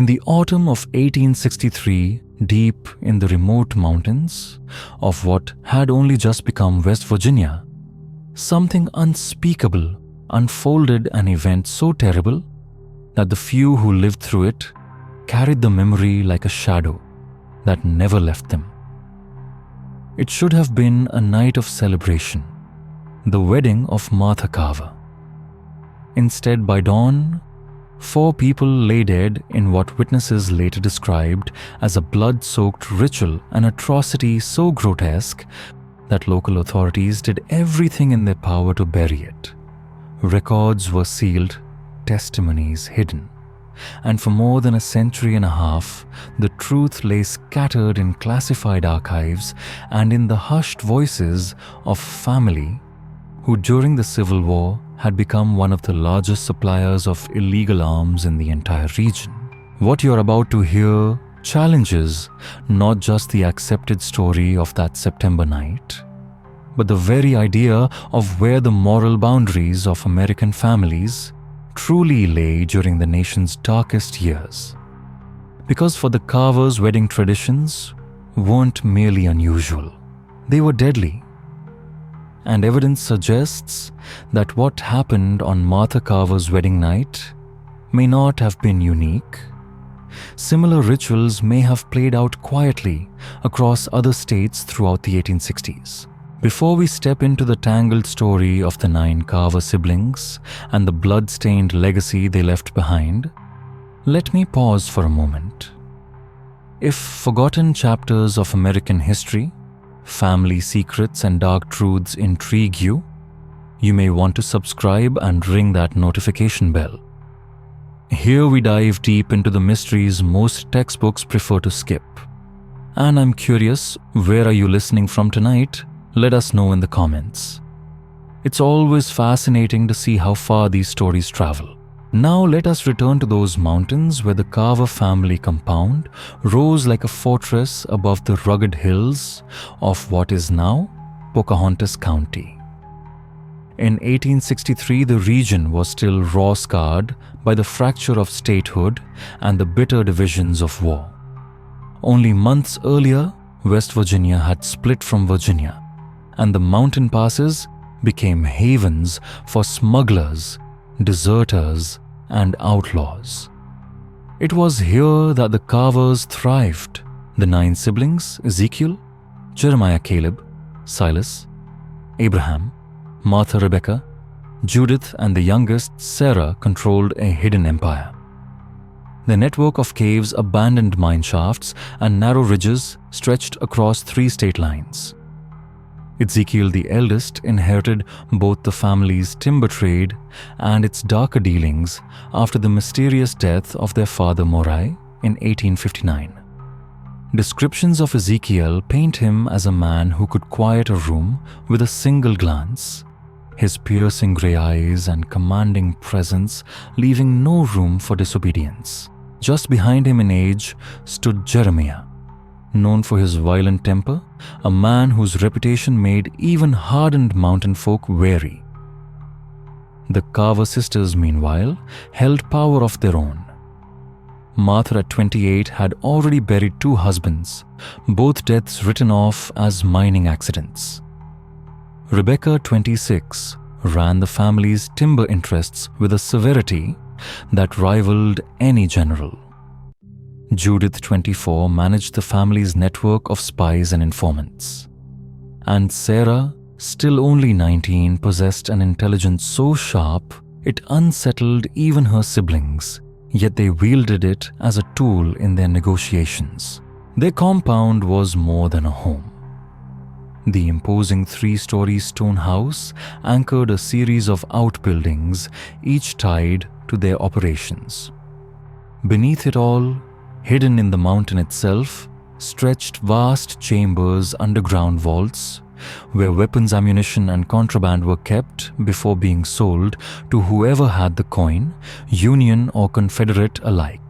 In the autumn of 1863, deep in the remote mountains of what had only just become West Virginia, something unspeakable unfolded, an event so terrible that the few who lived through it carried the memory like a shadow that never left them. It should have been a night of celebration, the wedding of Martha Carver. Instead, by dawn, 4 people lay dead in what witnesses later described as a blood-soaked ritual, an atrocity so grotesque that local authorities did everything in their power to bury it. Records were sealed, testimonies hidden, and for more than a century and a half, the truth lay scattered in classified archives and in the hushed voices of family who during the Civil War had become one of the largest suppliers of illegal arms in the entire region. What you're about to hear challenges not just the accepted story of that September night, but the very idea of where the moral boundaries of American families truly lay during the nation's darkest years. Because for the Carvers, wedding traditions weren't merely unusual, they were deadly. And evidence suggests that what happened on Martha Carver's wedding night may not have been unique. Similar rituals may have played out quietly across other states throughout the 1860s. Before we step into the tangled story of the 9 Carver siblings and the blood-stained legacy they left behind, let me pause for a moment. If forgotten chapters of American history, family secrets and dark truths intrigue you, you may want to subscribe and ring that notification bell. Here we dive deep into the mysteries most textbooks prefer to skip. And I'm curious, where are you listening from tonight? Let us know in the comments. It's always fascinating to see how far these stories travel. Now let us return to those mountains where the Carver family compound rose like a fortress above the rugged hills of what is now Pocahontas County. In 1863, the region was still raw-scarred by the fracture of statehood and the bitter divisions of war. Only months earlier, West Virginia had split from Virginia, and the mountain passes became havens for smugglers, deserters, and outlaws. It was here that the Carvers thrived. The 9 siblings, Ezekiel, Jeremiah, Caleb, Silas, Abraham, Martha, Rebecca, Judith, and the youngest, Sarah, controlled a hidden empire. The network of caves, abandoned mine shafts, and narrow ridges stretched across 3 state lines. Ezekiel, the eldest, inherited both the family's timber trade and its darker dealings after the mysterious death of their father Morai in 1859. Descriptions of Ezekiel paint him as a man who could quiet a room with a single glance, his piercing grey eyes and commanding presence leaving no room for disobedience. Just behind him in age stood Jeremiah, known for his violent temper, a man whose reputation made even hardened mountain folk wary. The Carver sisters, meanwhile, held power of their own. Martha at 28 had already buried 2 husbands, both deaths written off as mining accidents. Rebecca, 26, ran the family's timber interests with a severity that rivaled any general. Judith, 24, managed the family's network of spies and informants. And Sarah, still only 19, possessed an intelligence so sharp it unsettled even her siblings, yet they wielded it as a tool in their negotiations. Their compound was more than a home. The imposing 3-story stone house anchored a series of outbuildings, each tied to their operations. Beneath it all, hidden in the mountain itself, stretched vast chambers, underground vaults, where weapons, ammunition, and contraband were kept before being sold to whoever had the coin, Union or Confederate alike.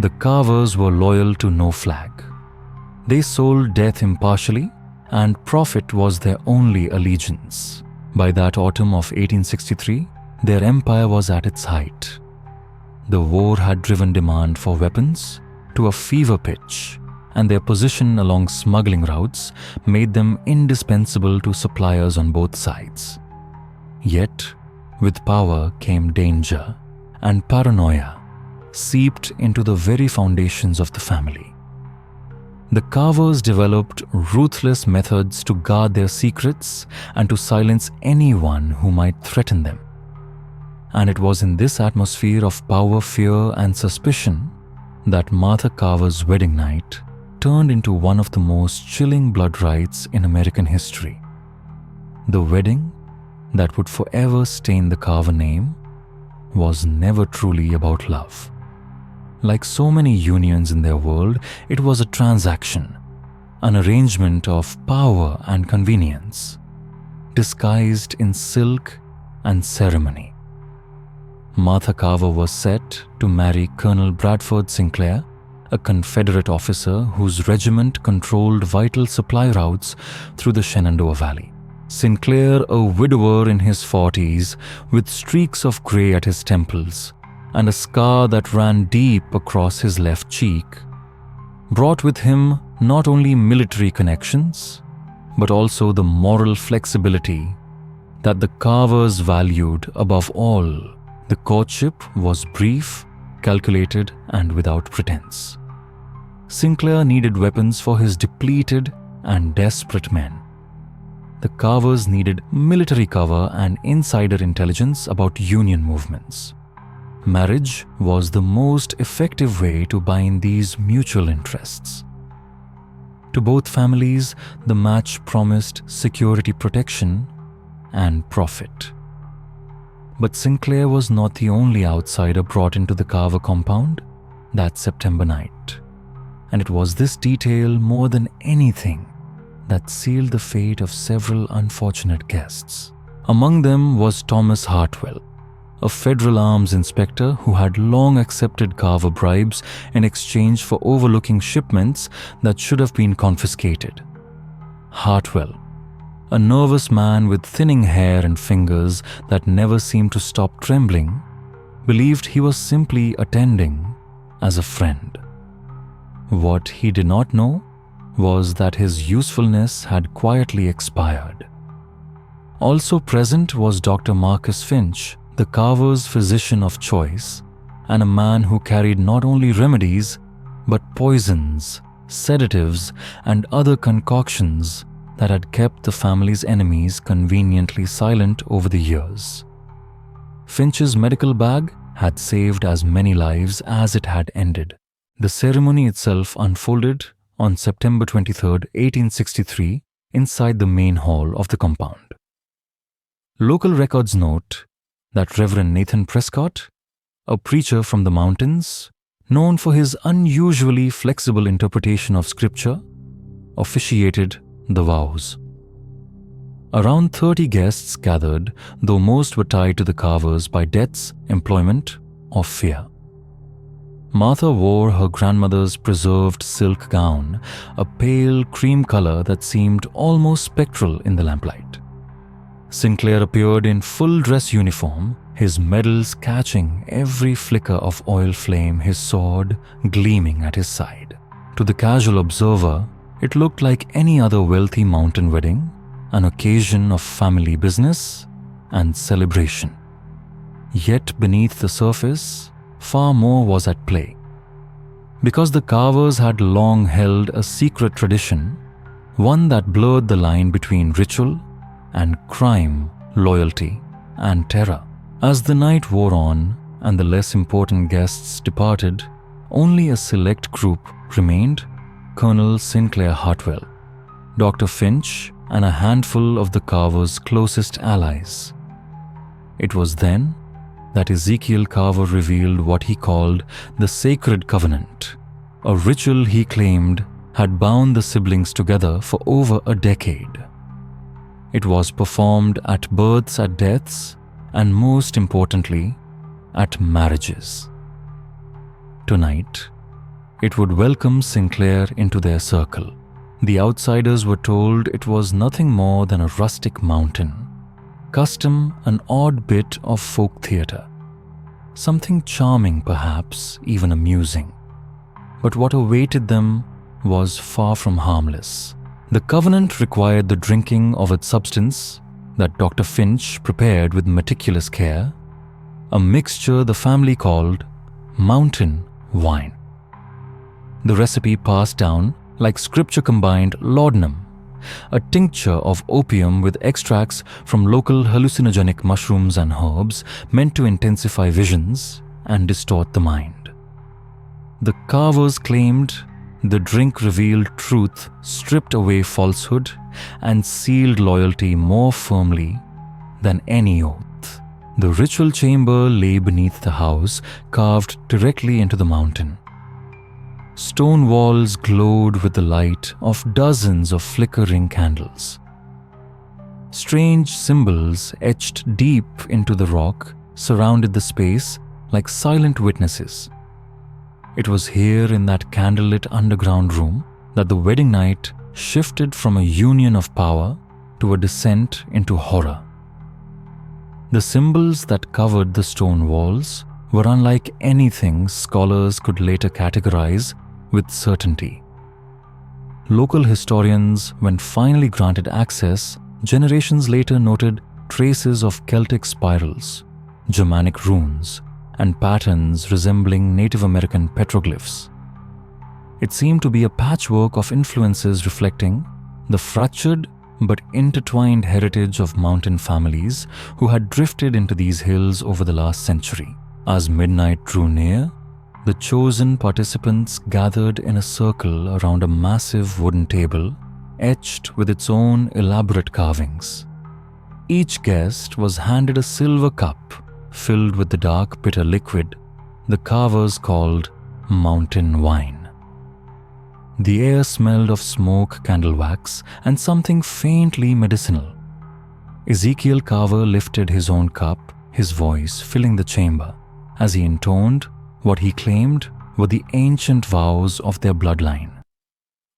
The Carvers were loyal to no flag. They sold death impartially, and profit was their only allegiance. By that autumn of 1863, their empire was at its height. The war had driven demand for weapons to a fever pitch, and their position along smuggling routes made them indispensable to suppliers on both sides. Yet, with power came danger, and paranoia seeped into the very foundations of the family. The Carvers developed ruthless methods to guard their secrets and to silence anyone who might threaten them. And it was in this atmosphere of power, fear, and suspicion that Martha Carver's wedding night turned into one of the most chilling blood rites in American history. The wedding that would forever stain the Carver name was never truly about love. Like so many unions in their world, it was a transaction, an arrangement of power and convenience, disguised in silk and ceremony. Martha Carver was set to marry Colonel Bradford Sinclair, a Confederate officer whose regiment controlled vital supply routes through the Shenandoah Valley. Sinclair, a widower in his 40s, with streaks of grey at his temples and a scar that ran deep across his left cheek, brought with him not only military connections, but also the moral flexibility that the Carvers valued above all. The courtship was brief, calculated, and without pretense. Sinclair needed weapons for his depleted and desperate men. The Carvers needed military cover and insider intelligence about Union movements. Marriage was the most effective way to bind these mutual interests. To both families, the match promised security, protection, and profit. But Sinclair was not the only outsider brought into the Carver compound that September night. And it was this detail more than anything that sealed the fate of several unfortunate guests. Among them was Thomas Hartwell, a federal arms inspector who had long accepted Carver bribes in exchange for overlooking shipments that should have been confiscated. Hartwell, a nervous man with thinning hair and fingers that never seemed to stop trembling, believed he was simply attending as a friend. What he did not know was that his usefulness had quietly expired. Also present was Dr. Marcus Finch, the Carver's physician of choice, and a man who carried not only remedies, but poisons, sedatives, and other concoctions that had kept the family's enemies conveniently silent over the years. Finch's medical bag had saved as many lives as it had ended. The ceremony itself unfolded on September 23, 1863, inside the main hall of the compound. Local records note that Reverend Nathan Prescott, a preacher from the mountains, known for his unusually flexible interpretation of scripture, officiated the vows. Around 30 guests gathered, though most were tied to the Carvers by debts, employment, or fear. Martha wore her grandmother's preserved silk gown, a pale cream color that seemed almost spectral in the lamplight. Sinclair appeared in full dress uniform, his medals catching every flicker of oil flame, his sword gleaming at his side. To the casual observer, it looked like any other wealthy mountain wedding, an occasion of family business and celebration. Yet beneath the surface, far more was at play. Because the Carvers had long held a secret tradition, one that blurred the line between ritual and crime, loyalty and terror. As the night wore on and the less important guests departed, only a select group remained: Colonel Sinclair Hartwell, Dr. Finch, and a handful of the Carvers' closest allies. It was then that Ezekiel Carver revealed what he called the Sacred Covenant, a ritual he claimed had bound the siblings together for over a decade. It was performed at births, at deaths, and most importantly, at marriages. Tonight, it would welcome Sinclair into their circle. The outsiders were told it was nothing more than a rustic mountain, custom an odd bit of folk theatre. something charming, perhaps even amusing. But what awaited them was far from harmless. The covenant required the drinking of a substance that Dr. Finch prepared with meticulous care, a mixture the family called mountain wine. The recipe passed down like scripture-combined laudanum, a tincture of opium with extracts from local hallucinogenic mushrooms and herbs meant to intensify visions and distort the mind. The Carvers claimed the drink revealed truth, stripped away falsehood, and sealed loyalty more firmly than any oath. The ritual chamber lay beneath the house, carved directly into the mountain. Stone walls glowed with the light of dozens of flickering candles. Strange symbols etched deep into the rock surrounded the space like silent witnesses. It was here in that candlelit underground room that the wedding night shifted from a union of power to a descent into horror. The symbols that covered the stone walls were unlike anything scholars could later categorize with certainty. Local historians, when finally granted access, generations later noted traces of Celtic spirals, Germanic runes, and patterns resembling Native American petroglyphs. It seemed to be a patchwork of influences reflecting the fractured but intertwined heritage of mountain families who had drifted into these hills over the last century. As midnight drew near, the chosen participants gathered in a circle around a massive wooden table etched with its own elaborate carvings. Each guest was handed a silver cup filled with the dark bitter liquid the Carvers called mountain wine. The air smelled of smoke, candle wax, and something faintly medicinal. Ezekiel Carver lifted his own cup, his voice filling the chamber, as he intoned what he claimed were the ancient vows of their bloodline.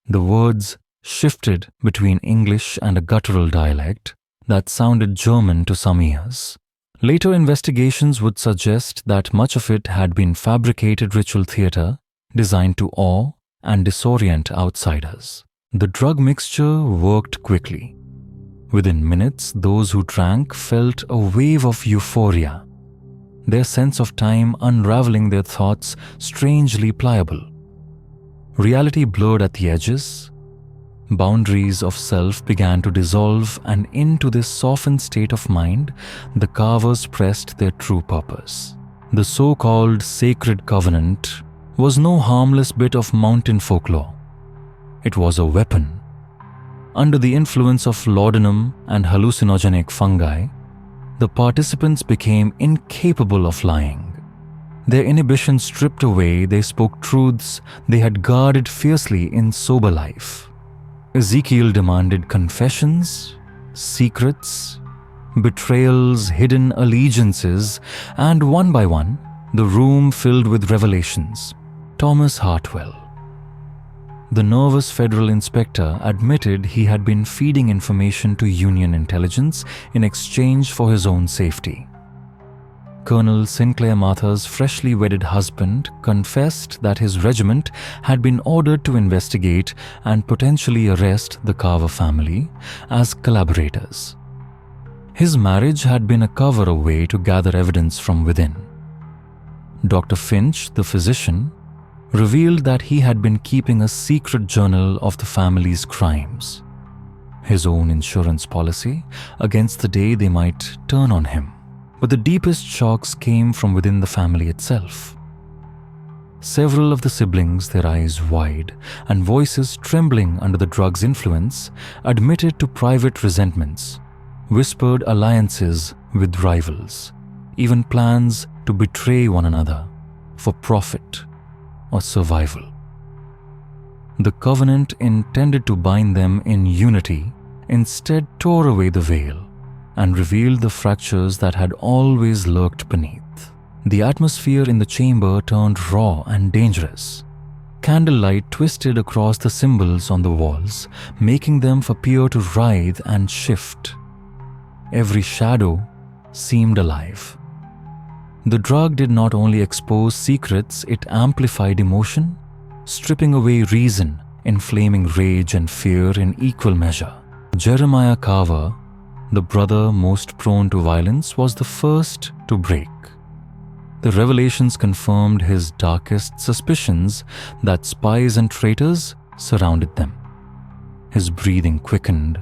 The words shifted between English and a guttural dialect that sounded German to some ears. Later investigations would suggest that much of it had been fabricated ritual theater designed to awe and disorient outsiders. The drug mixture worked quickly. Within minutes, those who drank felt a wave of euphoria, their sense of time unraveling, their thoughts strangely pliable. Reality blurred at the edges. Boundaries of self began to dissolve, and into this softened state of mind, the Carvers pressed their true purpose. The so-called sacred covenant was no harmless bit of mountain folklore. It was a weapon. Under the influence of laudanum and hallucinogenic fungi, the participants became incapable of lying. Their inhibitions stripped away, they spoke truths they had guarded fiercely in sober life. Ezekiel demanded confessions, secrets, betrayals, hidden allegiances, and one by one, the room filled with revelations. Thomas Hartwell, the nervous federal inspector, admitted he had been feeding information to Union intelligence in exchange for his own safety. Colonel Sinclair Mather's freshly wedded husband confessed that his regiment had been ordered to investigate and potentially arrest the Carver family as collaborators. His marriage had been a cover, a way to gather evidence from within. Dr. Finch, the physician, revealed that he had been keeping a secret journal of the family's crimes, his own insurance policy against the day they might turn on him. But the deepest shocks came from within the family itself. Several of the siblings, their eyes wide and voices trembling under the drug's influence, admitted to private resentments, whispered alliances with rivals, even plans to betray one another for profit or survival. The covenant intended to bind them in unity instead tore away the veil and revealed the fractures that had always lurked beneath. The atmosphere in the chamber turned raw and dangerous. Candlelight twisted across the symbols on the walls, making them appear to writhe and shift. Every shadow seemed alive. The drug did not only expose secrets, it amplified emotion, stripping away reason, inflaming rage and fear in equal measure. Jeremiah Carver, the brother most prone to violence, was the first to break. The revelations confirmed his darkest suspicions that spies and traitors surrounded them. His breathing quickened,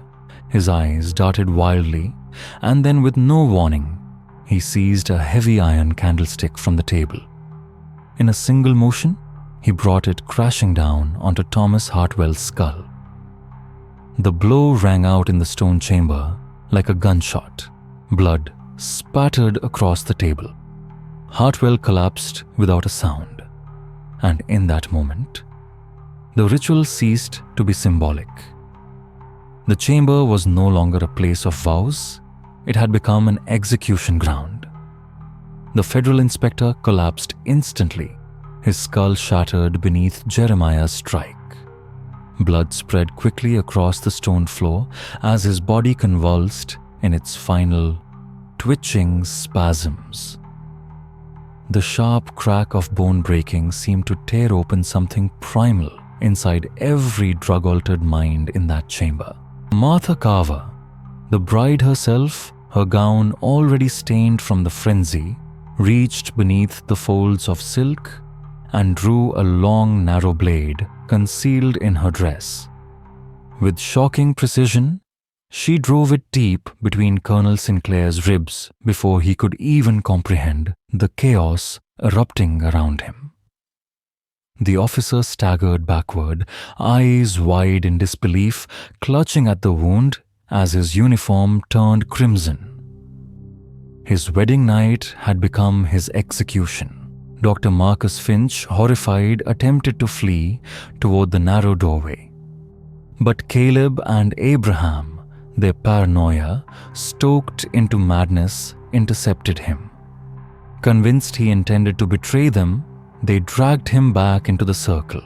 his eyes darted wildly, and then with no warning, he seized a heavy iron candlestick from the table. In a single motion, he brought it crashing down onto Thomas Hartwell's skull. The blow rang out in the stone chamber like a gunshot. Blood spattered across the table. Hartwell collapsed without a sound, and in that moment, the ritual ceased to be symbolic. The chamber was no longer a place of vows, it had become an execution ground. The federal inspector collapsed instantly, his skull shattered beneath Jeremiah's strike. Blood spread quickly across the stone floor as his body convulsed in its final, twitching spasms. The sharp crack of bone breaking seemed to tear open something primal inside every drug-altered mind in that chamber. Martha Carver, the bride herself, her gown already stained from the frenzy, reached beneath the folds of silk and drew a long, narrow blade concealed in her dress. With shocking precision, she drove it deep between Colonel Sinclair's ribs before he could even comprehend the chaos erupting around him. The officer staggered backward, eyes wide in disbelief, clutching at the wound as his uniform turned crimson. His wedding night had become his execution. Dr. Marcus Finch, horrified, attempted to flee toward the narrow doorway. But Caleb and Abraham, their paranoia, stoked into madness, intercepted him. Convinced he intended to betray them, they dragged him back into the circle.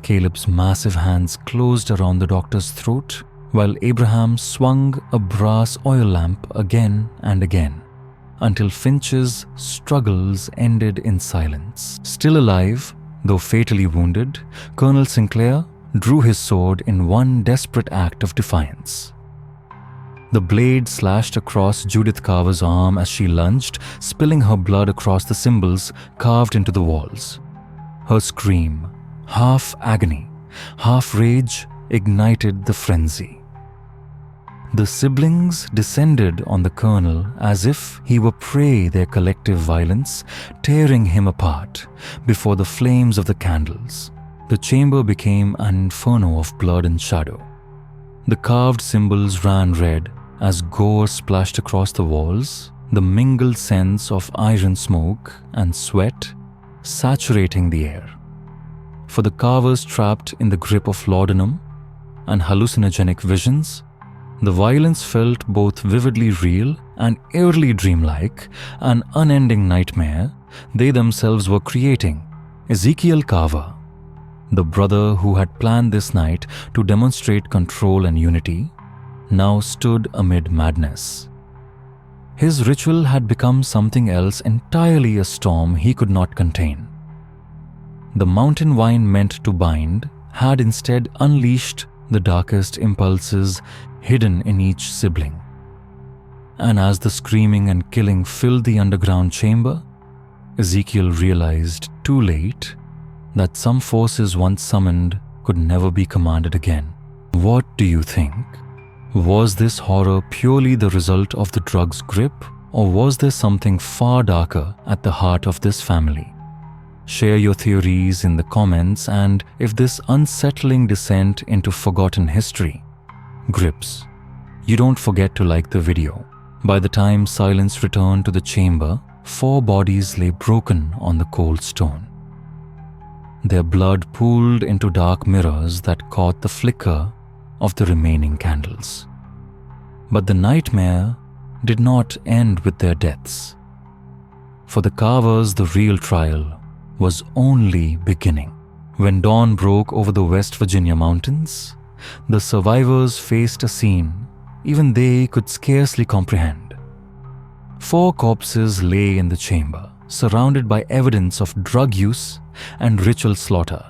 Caleb's massive hands closed around the doctor's throat, while Abraham swung a brass oil lamp again and again, until Finch's struggles ended in silence. Still alive, though fatally wounded, Colonel Sinclair drew his sword in one desperate act of defiance. The blade slashed across Judith Carver's arm as she lunged, spilling her blood across the symbols carved into the walls. Her scream, half agony, half rage, ignited the frenzy. The siblings descended on the colonel as if he were prey, their collective violence tearing him apart before the flames of the candles. The chamber became an inferno of blood and shadow. The carved symbols ran red as gore splashed across the walls, the mingled scents of iron smoke and sweat saturating the air. For the Carvers trapped in the grip of laudanum and hallucinogenic visions, the violence felt both vividly real and eerily dreamlike, an unending nightmare they themselves were creating. Ezekiel Carver, the brother who had planned this night to demonstrate control and unity, now stood amid madness. His ritual had become something else entirely, a storm he could not contain. The mountain wine meant to bind had instead unleashed the darkest impulses hidden in each sibling. And as the screaming and killing filled the underground chamber, Ezekiel realized too late that some forces once summoned could never be commanded again. What do you think? Was this horror purely the result of the drug's grip, or was there something far darker at the heart of this family? Share your theories in the comments, and if this unsettling descent into forgotten history grips, you don't forget to like the video. By the time silence returned to the chamber, 4 bodies lay broken on the cold stone. Their blood pooled into dark mirrors that caught the flicker of the remaining candles. But the nightmare did not end with their deaths. For the Carvers, the real trial was only beginning. When dawn broke over the West Virginia mountains, the survivors faced a scene even they could scarcely comprehend. 4 corpses lay in the chamber, surrounded by evidence of drug use and ritual slaughter.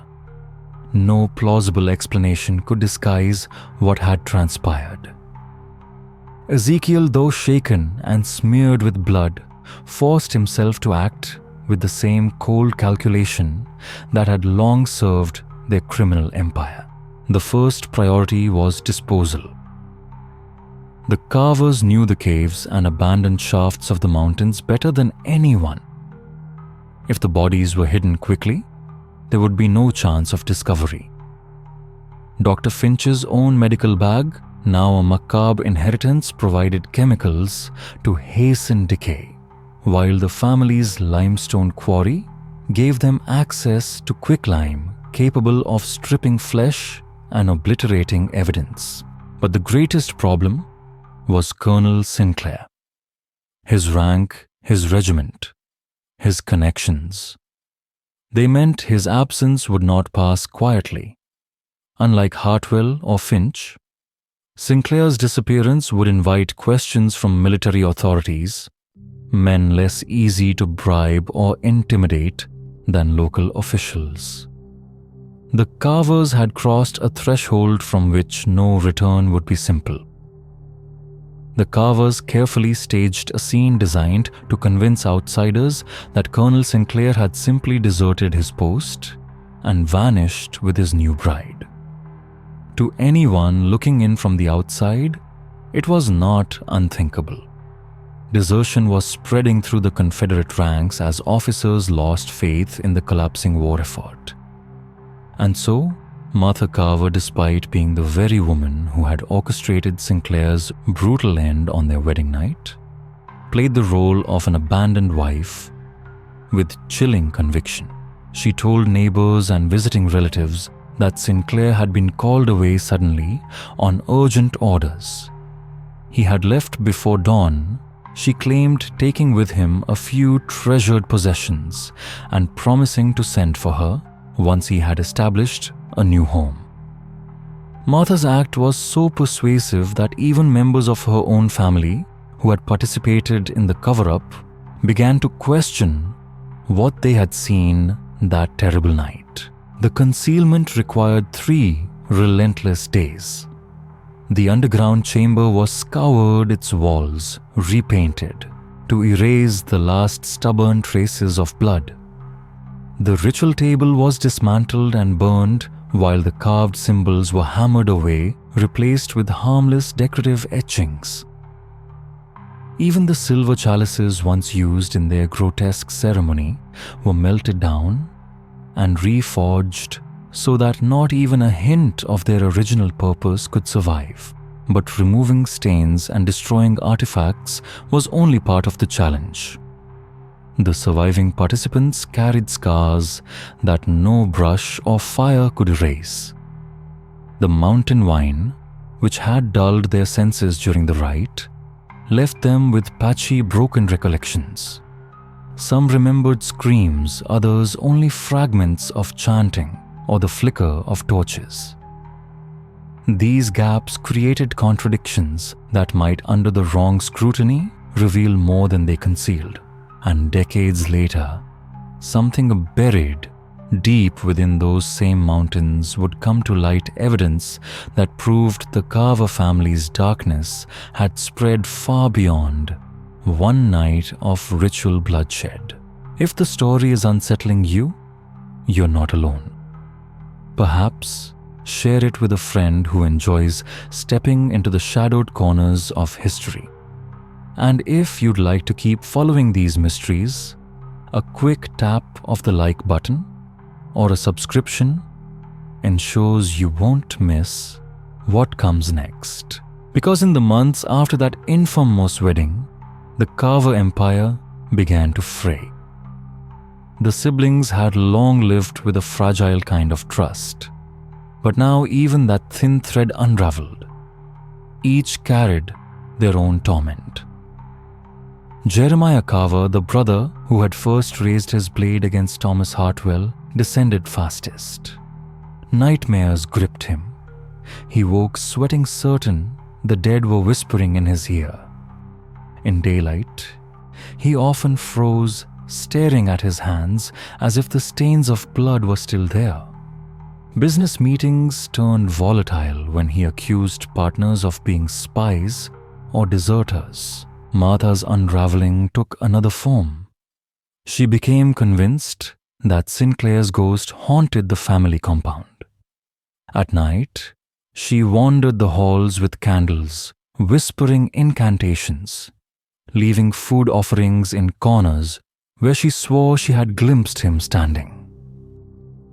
No plausible explanation could disguise what had transpired. Ezekiel, though shaken and smeared with blood, forced himself to act with the same cold calculation that had long served their criminal empire. The first priority was disposal. The Carvers knew the caves and abandoned shafts of the mountains better than anyone. If the bodies were hidden quickly, there would be no chance of discovery. Dr. Finch's own medical bag, now a macabre inheritance, provided chemicals to hasten decay, while the family's limestone quarry gave them access to quicklime capable of stripping flesh and obliterating evidence. But the greatest problem was Colonel Sinclair. His rank, his regiment, his connections. They meant his absence would not pass quietly. Unlike Hartwell or Finch, Sinclair's disappearance would invite questions from military authorities, men less easy to bribe or intimidate than local officials. The Carvers had crossed a threshold from which no return would be simple. The Carvers carefully staged a scene designed to convince outsiders that Colonel Sinclair had simply deserted his post and vanished with his new bride. To anyone looking in from the outside, it was not unthinkable. Desertion was spreading through the Confederate ranks as officers lost faith in the collapsing war effort. And so, Martha Carver, despite being the very woman who had orchestrated Sinclair's brutal end on their wedding night, played the role of an abandoned wife with chilling conviction. She told neighbors and visiting relatives that Sinclair had been called away suddenly on urgent orders. He had left before dawn, she claimed, taking with him a few treasured possessions and promising to send for her once he had established a new home. Martha's act was so persuasive that even members of her own family, who had participated in the cover-up, began to question what they had seen that terrible night. The concealment required 3 relentless days. The underground chamber was scoured, its walls repainted to erase the last stubborn traces of blood. The ritual table was dismantled and burned, while the carved symbols were hammered away, replaced with harmless decorative etchings. Even the silver chalices once used in their grotesque ceremony were melted down and reforged so that not even a hint of their original purpose could survive. But removing stains and destroying artifacts was only part of the challenge. The surviving participants carried scars that no brush or fire could erase. The mountain wine, which had dulled their senses during the rite, left them with patchy, broken recollections. Some remembered screams, others only fragments of chanting or the flicker of torches. These gaps created contradictions that might, under the wrong scrutiny, reveal more than they concealed. And decades later, something buried deep within those same mountains would come to light, evidence that proved the Carver family's darkness had spread far beyond one night of ritual bloodshed. If the story is unsettling you, you're not alone. Perhaps share it with a friend who enjoys stepping into the shadowed corners of history. And if you'd like to keep following these mysteries, a quick tap of the like button or a subscription ensures you won't miss what comes next. Because in the months after that infamous wedding, the Carver empire began to fray. The siblings had long lived with a fragile kind of trust, but now even that thin thread unraveled. Each carried their own torment. Jeremiah Carver, the brother who had first raised his blade against Thomas Hartwell, descended fastest. Nightmares gripped him. He woke sweating, certain the dead were whispering in his ear. In daylight, he often froze, staring at his hands as if the stains of blood were still there. Business meetings turned volatile when he accused partners of being spies or deserters. Martha's unraveling took another form. She became convinced that Sinclair's ghost haunted the family compound. At night, she wandered the halls with candles, whispering incantations, leaving food offerings in corners where she swore she had glimpsed him standing.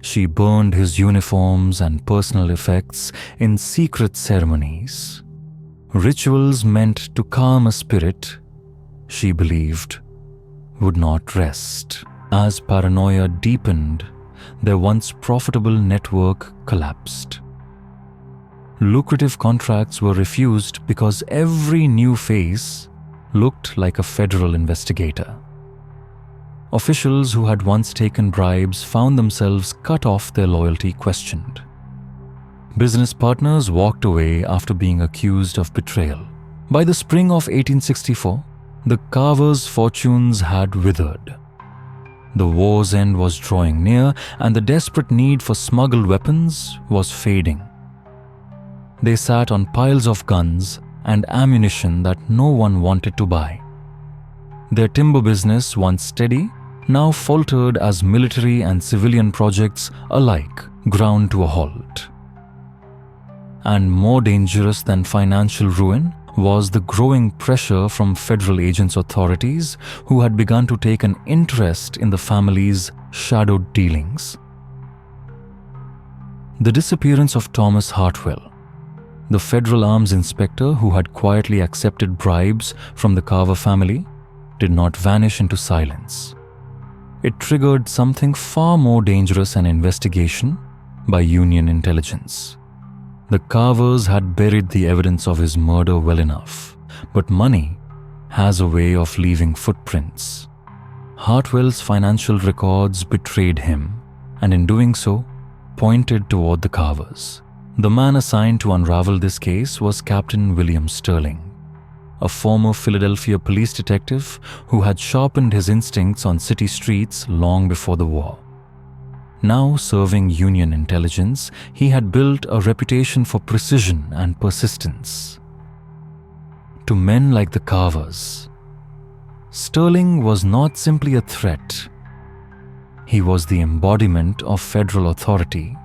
She burned his uniforms and personal effects in secret ceremonies. Rituals meant to calm a spirit, she believed, would not rest. As paranoia deepened, their once profitable network collapsed. Lucrative contracts were refused because every new face looked like a federal investigator. Officials who had once taken bribes found themselves cut off, their loyalty questioned. Business partners walked away after being accused of betrayal. By the spring of 1864, the Carvers' fortunes had withered. The war's end was drawing near, and the desperate need for smuggled weapons was fading. They sat on piles of guns and ammunition that no one wanted to buy. Their timber business, once steady, now faltered as military and civilian projects alike ground to a halt. And more dangerous than financial ruin was the growing pressure from federal agents' authorities who had begun to take an interest in the family's shadowed dealings. The disappearance of Thomas Hartwell, the federal arms inspector who had quietly accepted bribes from the Carver family, did not vanish into silence. It triggered something far more dangerous: an investigation by Union intelligence. The Carvers had buried the evidence of his murder well enough, but money has a way of leaving footprints. Hartwell's financial records betrayed him, and in doing so, pointed toward the Carvers. The man assigned to unravel this case was Captain William Sterling, a former Philadelphia police detective who had sharpened his instincts on city streets long before the war. Now serving Union intelligence, he had built a reputation for precision and persistence. To men like the Carvers, Sterling was not simply a threat. He was the embodiment of federal authority.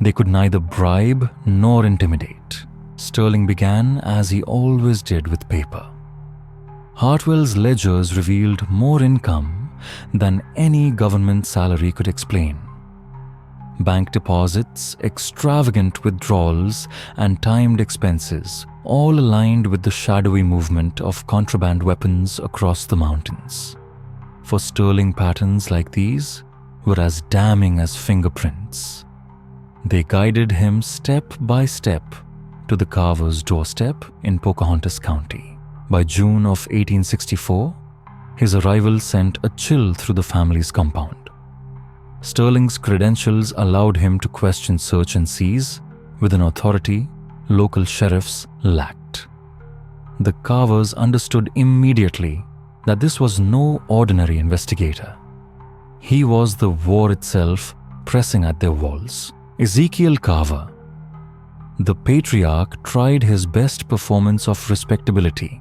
They could neither bribe nor intimidate. Sterling began, as he always did, with paper. Hartwell's ledgers revealed more income than any government salary could explain. Bank deposits, extravagant withdrawals, and timed expenses, all aligned with the shadowy movement of contraband weapons across the mountains. For Sterling, patterns like these were as damning as fingerprints. They guided him step by step to the Carver's doorstep in Pocahontas County. By June of 1864, his arrival sent a chill through the family's compound. Sterling's credentials allowed him to question search and seize with an authority local sheriffs lacked. The Carvers understood immediately that this was no ordinary investigator. He was the war itself pressing at their walls. Ezekiel Carver, the patriarch, tried his best performance of respectability.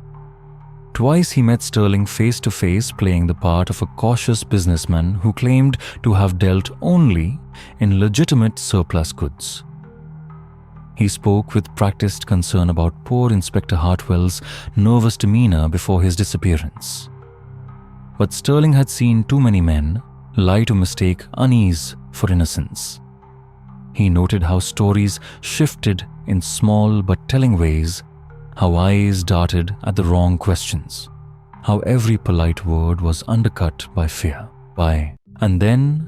Twice he met Sterling face to face, playing the part of a cautious businessman who claimed to have dealt only in legitimate surplus goods. He spoke with practiced concern about poor Inspector Hartwell's nervous demeanor before his disappearance. But Sterling had seen too many men lie to mistake unease for innocence. He noted how stories shifted in small but telling ways, how eyes darted at the wrong questions, how every polite word was undercut by fear. And then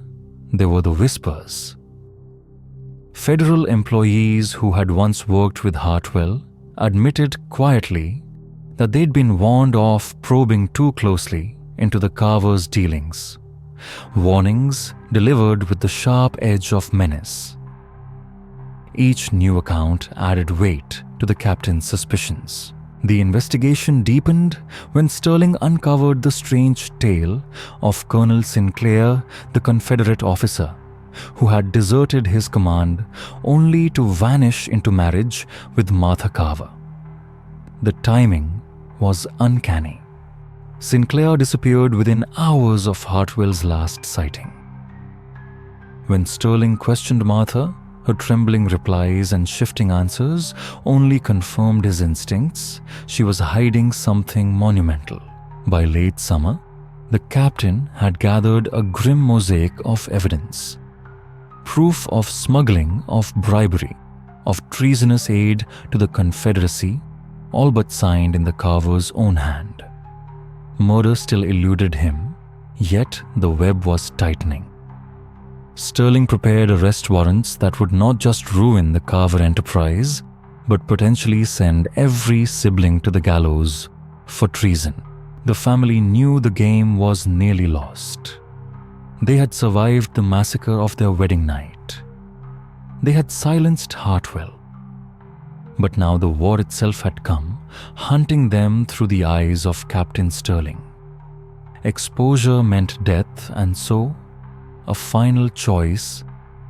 there were the whispers. Federal employees who had once worked with Hartwell admitted quietly that they'd been warned off probing too closely into the Carvers' dealings. Warnings delivered with the sharp edge of menace. Each new account added weight to the captain's suspicions. The investigation deepened when Sterling uncovered the strange tale of Colonel Sinclair, the Confederate officer, who had deserted his command only to vanish into marriage with Martha Carver. The timing was uncanny. Sinclair disappeared within hours of Hartwell's last sighting. When Sterling questioned Martha, her trembling replies and shifting answers only confirmed his instincts. She was hiding something monumental. By late summer, the captain had gathered a grim mosaic of evidence. Proof of smuggling, of bribery, of treasonous aid to the Confederacy, all but signed in the Carver's own hand. Murder still eluded him, yet the web was tightening. Sterling prepared arrest warrants that would not just ruin the Carver enterprise, but potentially send every sibling to the gallows for treason. The family knew the game was nearly lost. They had survived the massacre of their wedding night. They had silenced Hartwell. But now the war itself had come, hunting them through the eyes of Captain Sterling. Exposure meant death, and so a final choice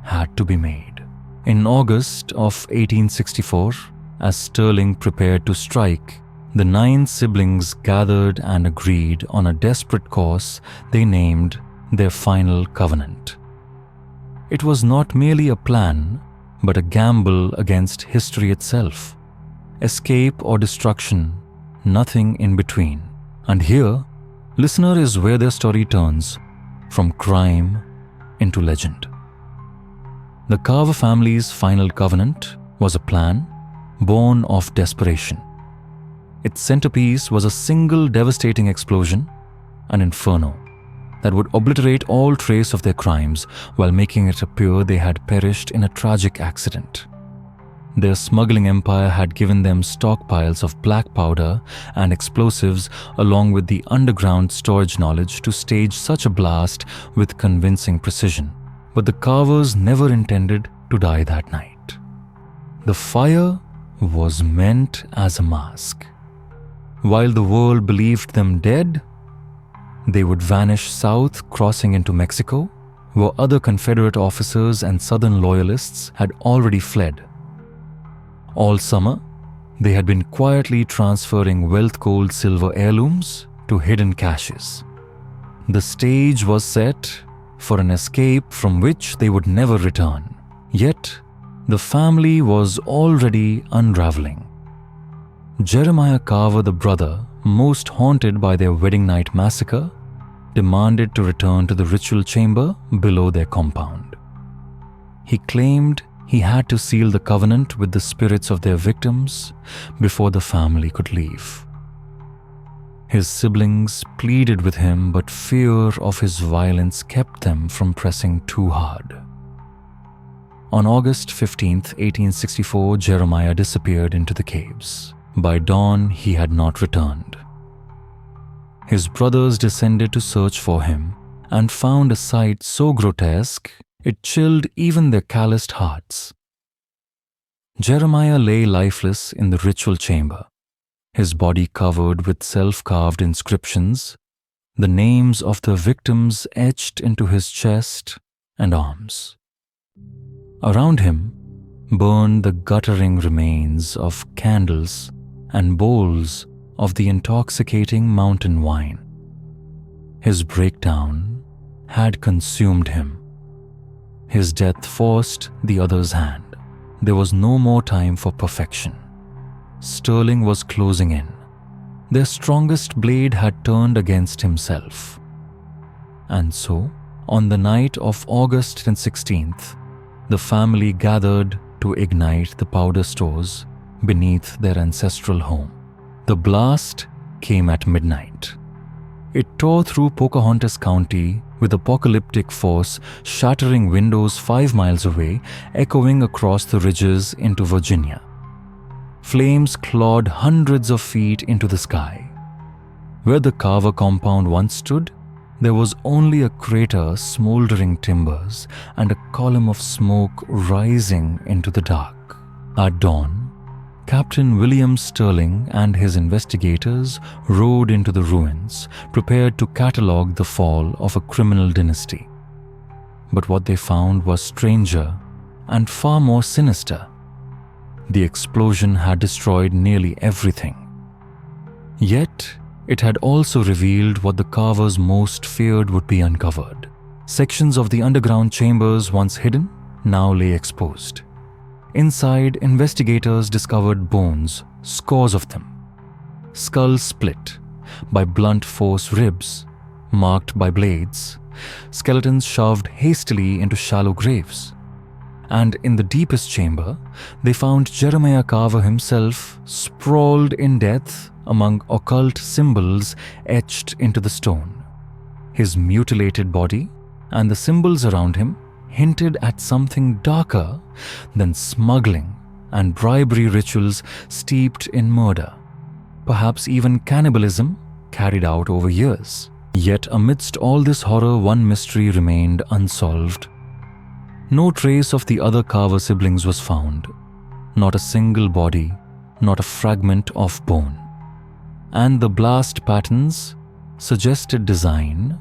had to be made. In August of 1864, as Sterling prepared to strike, the 9 siblings gathered and agreed on a desperate course they named their final covenant. It was not merely a plan, but a gamble against history itself. Escape or destruction, nothing in between. And here, listener, is where their story turns from crime into legend. The Carver family's final covenant was a plan born of desperation. Its centerpiece was a single devastating explosion, an inferno that would obliterate all trace of their crimes while making it appear they had perished in a tragic accident. Their smuggling empire had given them stockpiles of black powder and explosives along with the underground storage knowledge to stage such a blast with convincing precision. But the Carvers never intended to die that night. The fire was meant as a mask. While the world believed them dead, they would vanish south, crossing into Mexico, where other Confederate officers and Southern loyalists had already fled. All summer, they had been quietly transferring wealth gold silver heirlooms to hidden caches. The stage was set for an escape from which they would never return. Yet, the family was already unraveling. Jeremiah Carver, the brother, most haunted by their wedding night massacre, demanded to return to the ritual chamber below their compound. He claimed he had to seal the covenant with the spirits of their victims before the family could leave. His siblings pleaded with him, but fear of his violence kept them from pressing too hard. On August 15, 1864, Jeremiah disappeared into the caves. By dawn, he had not returned. His brothers descended to search for him and found a sight so grotesque it chilled even their calloused hearts. Jeremiah lay lifeless in the ritual chamber, his body covered with self-carved inscriptions, the names of the victims etched into his chest and arms. Around him burned the guttering remains of candles and bowls of the intoxicating mountain wine. His breakdown had consumed him. His death forced the other's hand. There was no more time for perfection. Sterling was closing in. Their strongest blade had turned against himself. And so, on the night of August 16th, the family gathered to ignite the powder stores beneath their ancestral home. The blast came at midnight. It tore through Pocahontas County with apocalyptic force, shattering windows 5 miles away, echoing across the ridges into Virginia. Flames clawed hundreds of feet into the sky. Where the Carver compound once stood, there was only a crater, smoldering timbers, and a column of smoke rising into the dark. At dawn, Captain William Sterling and his investigators rode into the ruins, prepared to catalogue the fall of a criminal dynasty. But what they found was stranger and far more sinister. The explosion had destroyed nearly everything. Yet, it had also revealed what the Carvers most feared would be uncovered. Sections of the underground chambers once hidden now lay exposed. Inside, investigators discovered bones, scores of them. Skulls split by blunt force ribs, marked by blades, skeletons shoved hastily into shallow graves. And in the deepest chamber, they found Jeremiah Carver himself sprawled in death among occult symbols etched into the stone. His mutilated body and the symbols around him hinted at something darker than smuggling and bribery rituals steeped in murder, perhaps even cannibalism carried out over years. Yet amidst all this horror, one mystery remained unsolved. No trace of the other Carver siblings was found, not a single body, not a fragment of bone. And the blast patterns suggested design,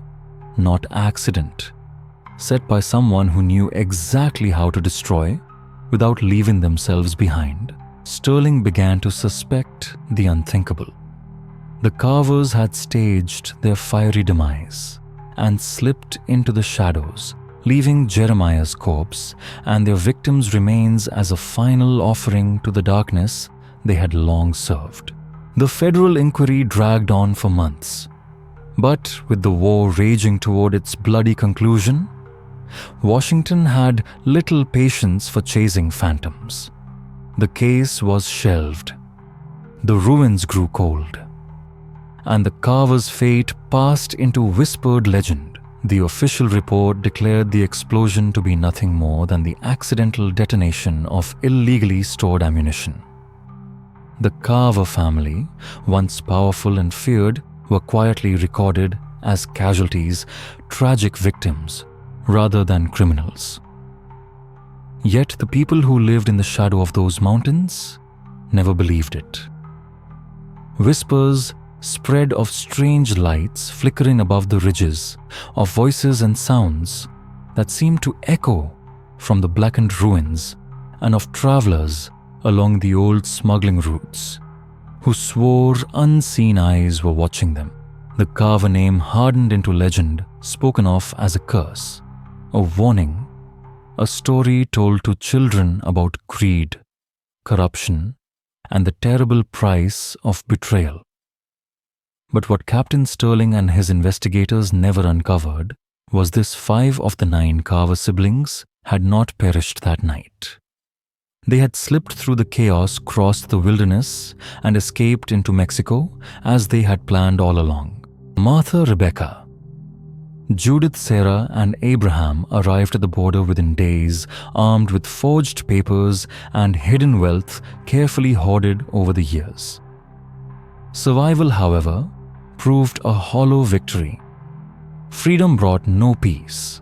not accident, set by someone who knew exactly how to destroy without leaving themselves behind. Sterling began to suspect the unthinkable. The Carvers had staged their fiery demise and slipped into the shadows, leaving Jeremiah's corpse and their victims' remains as a final offering to the darkness they had long served. The federal inquiry dragged on for months, but with the war raging toward its bloody conclusion, Washington had little patience for chasing phantoms. The case was shelved. The ruins grew cold, and the Carvers' fate passed into whispered legend. The official report declared the explosion to be nothing more than the accidental detonation of illegally stored ammunition. The Carver family, once powerful and feared, were quietly recorded as casualties, tragic victims, rather than criminals. Yet the people who lived in the shadow of those mountains never believed it. Whispers spread of strange lights flickering above the ridges, of voices and sounds that seemed to echo from the blackened ruins, and of travelers along the old smuggling routes who swore unseen eyes were watching them. The Carver name hardened into legend, spoken of as a curse, a warning, a story told to children about greed, corruption, and the terrible price of betrayal. But what Captain Sterling and his investigators never uncovered was this: 5 of the 9 Carver siblings had not perished that night. They had slipped through the chaos, crossed the wilderness, and escaped into Mexico as they had planned all along. Martha, Rebecca, Judith, Sarah, and Abraham arrived at the border within days, armed with forged papers and hidden wealth carefully hoarded over the years. Survival, however, proved a hollow victory. Freedom brought no peace.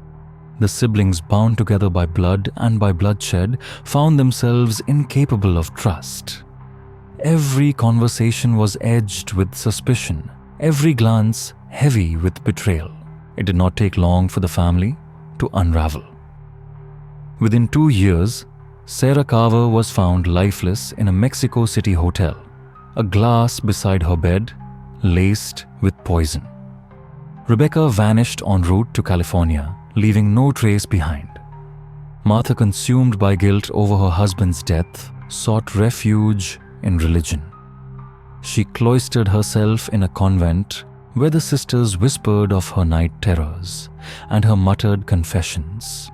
The siblings, bound together by blood and by bloodshed, found themselves incapable of trust. Every conversation was edged with suspicion, every glance heavy with betrayal. It did not take long for the family to unravel. Within 2 years, Sarah Carver was found lifeless in a Mexico City hotel, a glass beside her bed laced with poison. Rebecca vanished en route to California, leaving no trace behind. Martha, consumed by guilt over her husband's death, sought refuge in religion. She cloistered herself in a convent where the sisters whispered of her night terrors and her muttered confessions.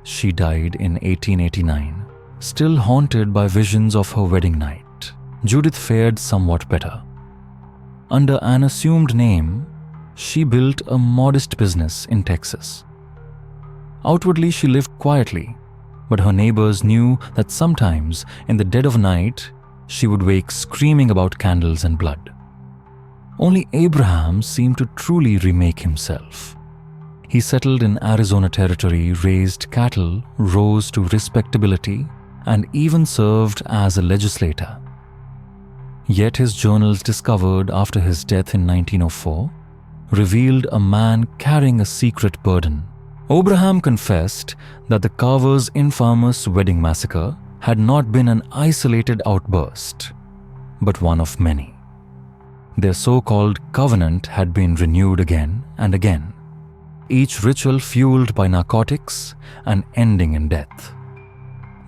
She died in 1889, still haunted by visions of her wedding night. Judith fared somewhat better. Under an assumed name, she built a modest business in Texas. Outwardly, she lived quietly, but her neighbors knew that sometimes, in the dead of night, she would wake screaming about candles and blood. Only Abraham seemed to truly remake himself. He settled in Arizona territory, raised cattle, rose to respectability, and even served as a legislator. Yet his journals discovered after his death in 1904 revealed a man carrying a secret burden. Abraham confessed that the Carvers' infamous wedding massacre had not been an isolated outburst, but one of many. Their so-called covenant had been renewed again and again, each ritual fueled by narcotics and ending in death.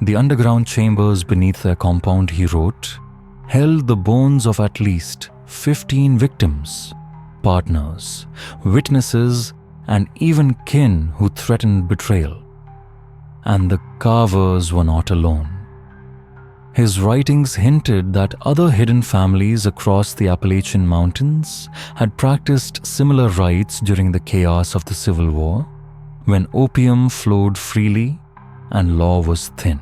The underground chambers beneath their compound, he wrote, held the bones of at least 15 victims, partners, witnesses, and even kin who threatened betrayal. And the Carvers were not alone. His writings hinted that other hidden families across the Appalachian Mountains had practiced similar rites during the chaos of the Civil War, when opium flowed freely and law was thin.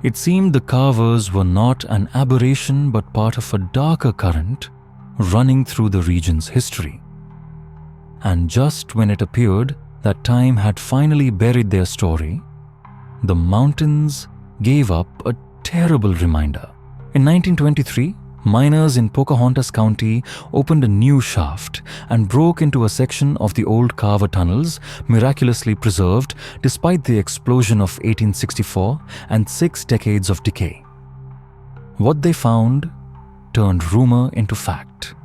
It seemed the Carvers were not an aberration but part of a darker current running through the region's history. And just when it appeared that time had finally buried their story, the mountains gave up a terrible reminder. In 1923, miners in Pocahontas County opened a new shaft and broke into a section of the old Carver tunnels, miraculously preserved despite the explosion of 1864 and 6 decades of decay. What they found turned rumor into fact.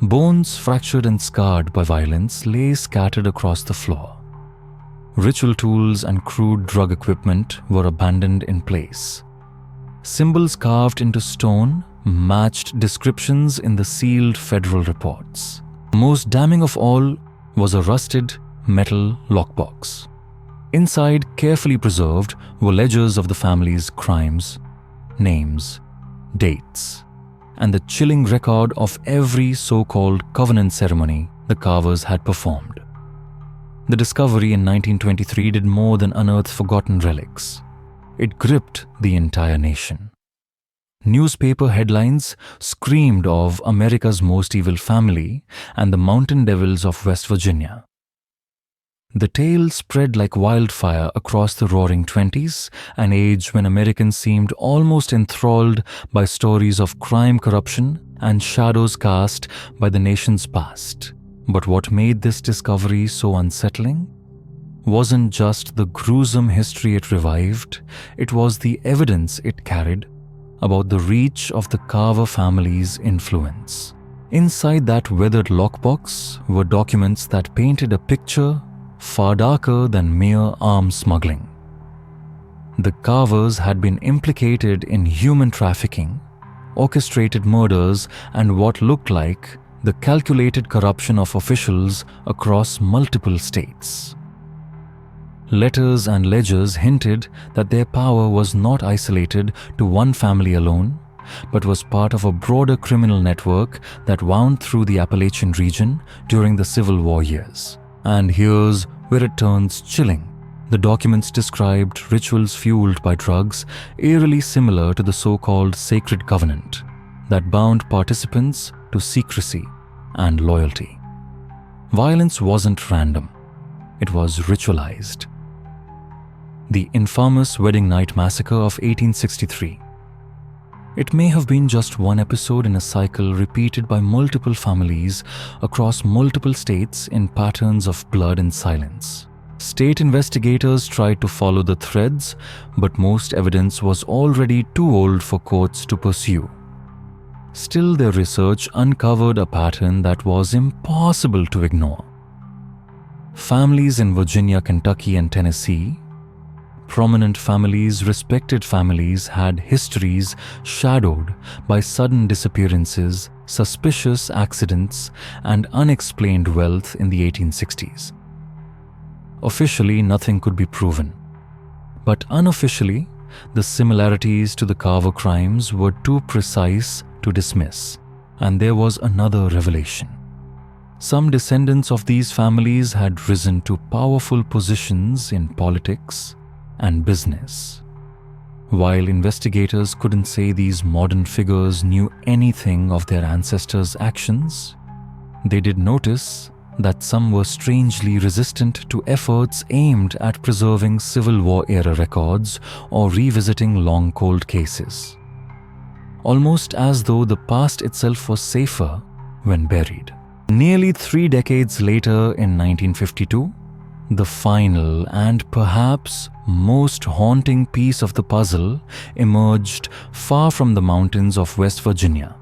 Bones fractured and scarred by violence lay scattered across the floor. Ritual tools and crude drug equipment were abandoned in place. Symbols carved into stone matched descriptions in the sealed federal reports. Most damning of all was a rusted metal lockbox. Inside, carefully preserved, were ledgers of the family's crimes, names, dates, and the chilling record of every so-called covenant ceremony the Carvers had performed. The discovery in 1923 did more than unearth forgotten relics. It gripped the entire nation. Newspaper headlines screamed of America's most evil family and the mountain devils of West Virginia. The tale spread like wildfire across the roaring 20s, an age when Americans seemed almost enthralled by stories of crime, corruption, and shadows cast by the nation's past. But what made this discovery so unsettling wasn't just the gruesome history it revived, it was the evidence it carried about the reach of the Carver family's influence. Inside that weathered lockbox were documents that painted a picture far darker than mere arms smuggling. The Carvers had been implicated in human trafficking, orchestrated murders, and what looked like the calculated corruption of officials across multiple states. Letters and ledgers hinted that their power was not isolated to one family alone, but was part of a broader criminal network that wound through the Appalachian region during the Civil War years. And here's where it turns chilling. The documents described rituals fueled by drugs eerily similar to the so-called sacred covenant that bound participants to secrecy and loyalty. Violence wasn't random. It was ritualized. The infamous wedding night massacre of 1863. It may have been just one episode in a cycle repeated by multiple families across multiple states in patterns of blood and silence. State investigators tried to follow the threads, but most evidence was already too old for courts to pursue. Still, their research uncovered a pattern that was impossible to ignore. Families in Virginia, Kentucky, and Tennessee, prominent families, respected families, had histories shadowed by sudden disappearances, suspicious accidents, and unexplained wealth in the 1860s. Officially, nothing could be proven. But unofficially, the similarities to the Carver crimes were too precise to dismiss, and there was another revelation. Some descendants of these families had risen to powerful positions in politics and business. While investigators couldn't say these modern figures knew anything of their ancestors' actions, they did notice that some were strangely resistant to efforts aimed at preserving Civil War-era records or revisiting long cold cases. Almost as though the past itself was safer when buried. Nearly 3 decades later, in 1952, the final and perhaps most haunting piece of the puzzle emerged far from the mountains of West Virginia.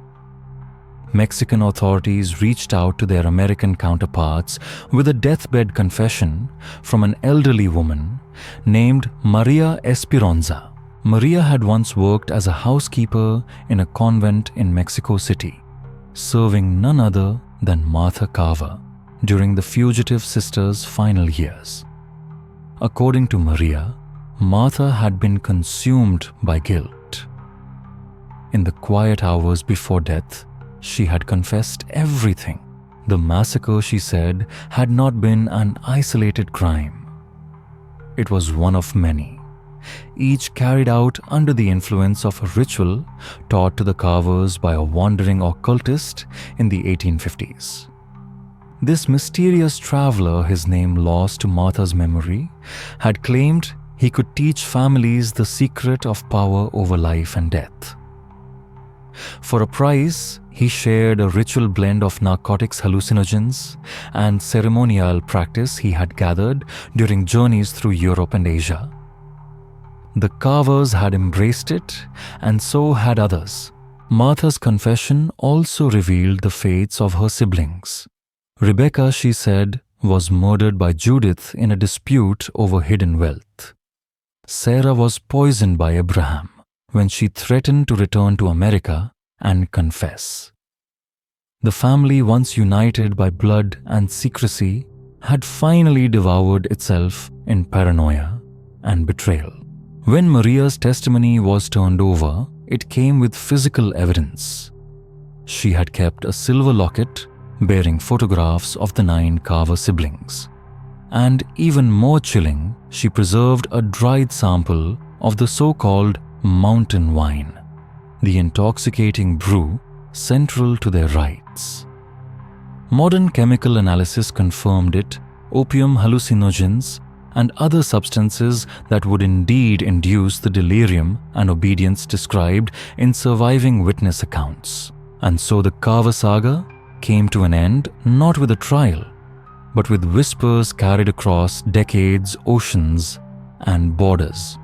Mexican authorities reached out to their American counterparts with a deathbed confession from an elderly woman named Maria Esperanza. Maria had once worked as a housekeeper in a convent in Mexico City, serving none other than Martha Carver during the fugitive sister's final years. According to Maria, Martha had been consumed by guilt. In the quiet hours before death, she had confessed everything. The massacre, she said, had not been an isolated crime. It was one of many, each carried out under the influence of a ritual taught to the Carvers by a wandering occultist in the 1850s. This mysterious traveler, his name lost to Martha's memory, had claimed he could teach families the secret of power over life and death. For a price, he shared a ritual blend of narcotics, hallucinogens, and ceremonial practice he had gathered during journeys through Europe and Asia. The Carvers had embraced it, and so had others. Martha's confession also revealed the fates of her siblings. Rebecca, she said, was murdered by Judith in a dispute over hidden wealth. Sarah was poisoned by Abraham when she threatened to return to America and confess. The family, once united by blood and secrecy, had finally devoured itself in paranoia and betrayal. When Maria's testimony was turned over, it came with physical evidence. She had kept a silver locket bearing photographs of the 9 Carver siblings. And even more chilling, she preserved a dried sample of the so-called mountain wine, the intoxicating brew central to their rites. Modern chemical analysis confirmed it, opium, hallucinogens, and other substances that would indeed induce the delirium and obedience described in surviving witness accounts. And so the Carver saga came to an end not with a trial, but with whispers carried across decades, oceans, and borders.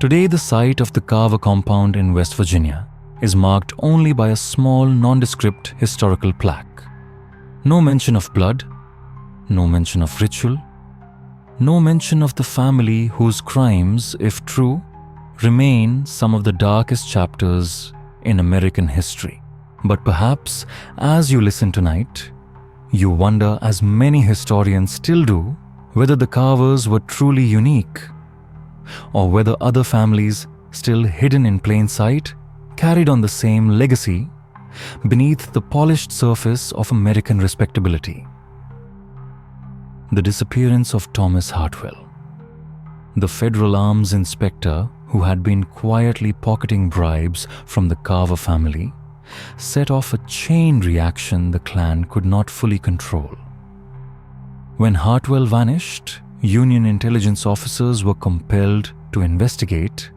Today, the site of the Carver compound in West Virginia is marked only by a small, nondescript historical plaque. No mention of blood, no mention of ritual, no mention of the family whose crimes, if true, remain some of the darkest chapters in American history. But perhaps, as you listen tonight, you wonder, as many historians still do, whether the Carvers were truly unique, or whether other families, still hidden in plain sight, carried on the same legacy beneath the polished surface of American respectability. The disappearance of Thomas Hartwell, the federal arms inspector who had been quietly pocketing bribes from the Carver family, set off a chain reaction the clan could not fully control. When Hartwell vanished, Union intelligence officers were compelled to investigate,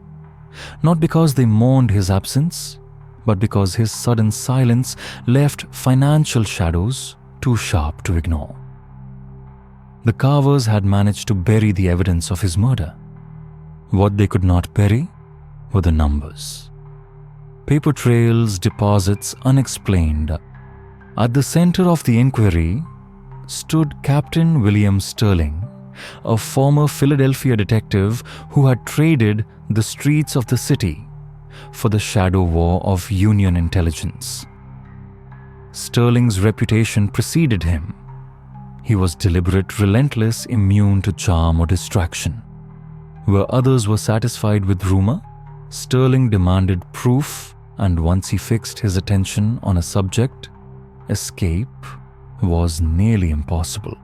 not because they mourned his absence, but because his sudden silence left financial shadows too sharp to ignore. The Carvers had managed to bury the evidence of his murder. What they could not bury were the numbers. Paper trails, deposits unexplained. At the center of the inquiry stood Captain William Sterling, a former Philadelphia detective who had traded the streets of the city for the shadow war of Union intelligence. Sterling's reputation preceded him. He was deliberate, relentless, immune to charm or distraction. Where others were satisfied with rumor, Sterling demanded proof, and once he fixed his attention on a subject, escape was nearly impossible.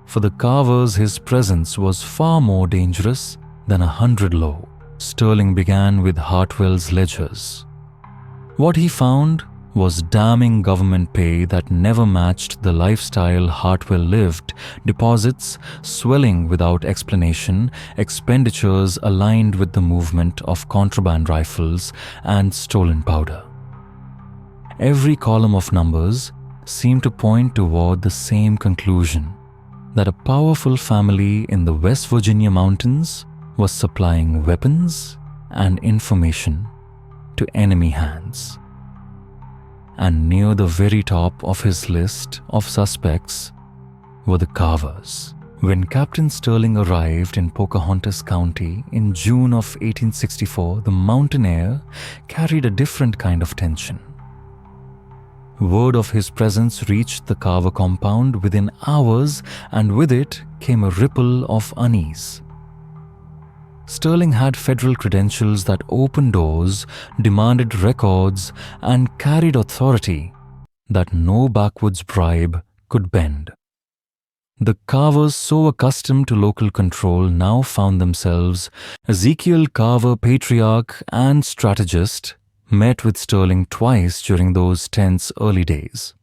For the Carvers, his presence was far more dangerous than 100 law. Sterling began with Hartwell's ledgers. What he found was damning government pay that never matched the lifestyle Hartwell lived, deposits swelling without explanation, expenditures aligned with the movement of contraband rifles and stolen powder. Every column of numbers seemed to point toward the same conclusion, that a powerful family in the West Virginia mountains was supplying weapons and information to enemy hands. And near the very top of his list of suspects were the Carvers. When Captain Sterling arrived in Pocahontas County in June of 1864, the mountain air carried a different kind of tension. Word of his presence reached the Carver compound within hours, and with it came a ripple of unease. Sterling had federal credentials that opened doors, demanded records, and carried authority that no backwoods bribe could bend. The Carvers, so accustomed to local control, now found themselves. Ezekiel Carver, patriarch and strategist, met with Sterling twice during those tense early days.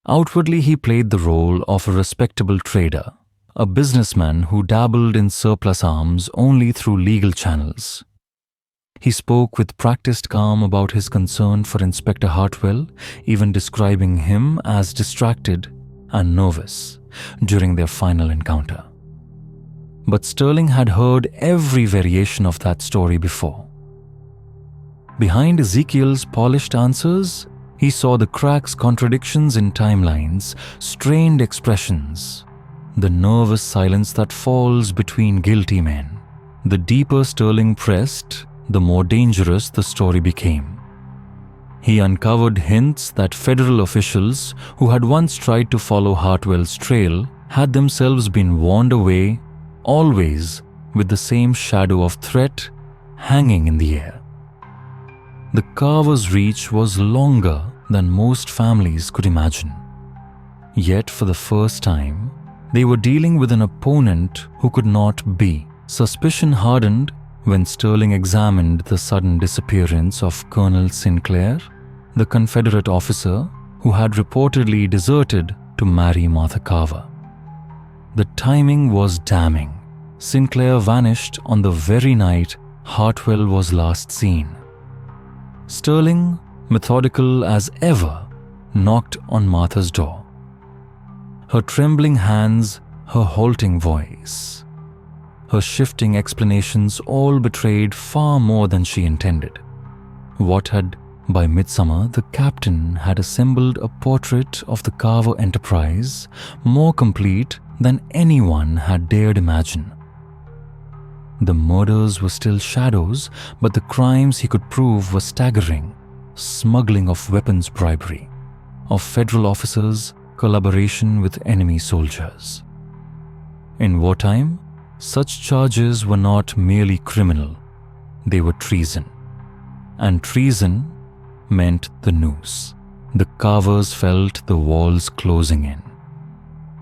Outwardly, he played the role of a respectable trader, a businessman who dabbled in surplus arms only through legal channels. He spoke with practiced calm about his concern for Inspector Hartwell, even describing him as distracted and nervous during their final encounter. But Sterling had heard every variation of that story before. Behind Ezekiel's polished answers, he saw the cracks, contradictions in timelines, strained expressions, the nervous silence that falls between guilty men. The deeper Sterling pressed, the more dangerous the story became. He uncovered hints that federal officials who had once tried to follow Hartwell's trail had themselves been warned away, always with the same shadow of threat hanging in the air. The Carver's reach was longer than most families could imagine. Yet for the first time, they were dealing with an opponent who could not be. Suspicion hardened when Sterling examined the sudden disappearance of Colonel Sinclair, the Confederate officer who had reportedly deserted to marry Martha Carver. The timing was damning. Sinclair vanished on the very night Hartwell was last seen. Sterling, methodical as ever, knocked on Martha's door. Her trembling hands, her halting voice, her shifting explanations all betrayed far more than she intended. What had, by midsummer, the captain had assembled a portrait of the Carver enterprise more complete than anyone had dared imagine. The murders were still shadows, but the crimes he could prove were staggering. Smuggling of weapons, bribery of federal officers, collaboration with enemy soldiers. In wartime, such charges were not merely criminal, they were treason. And treason meant the noose. The Carvers felt the walls closing in.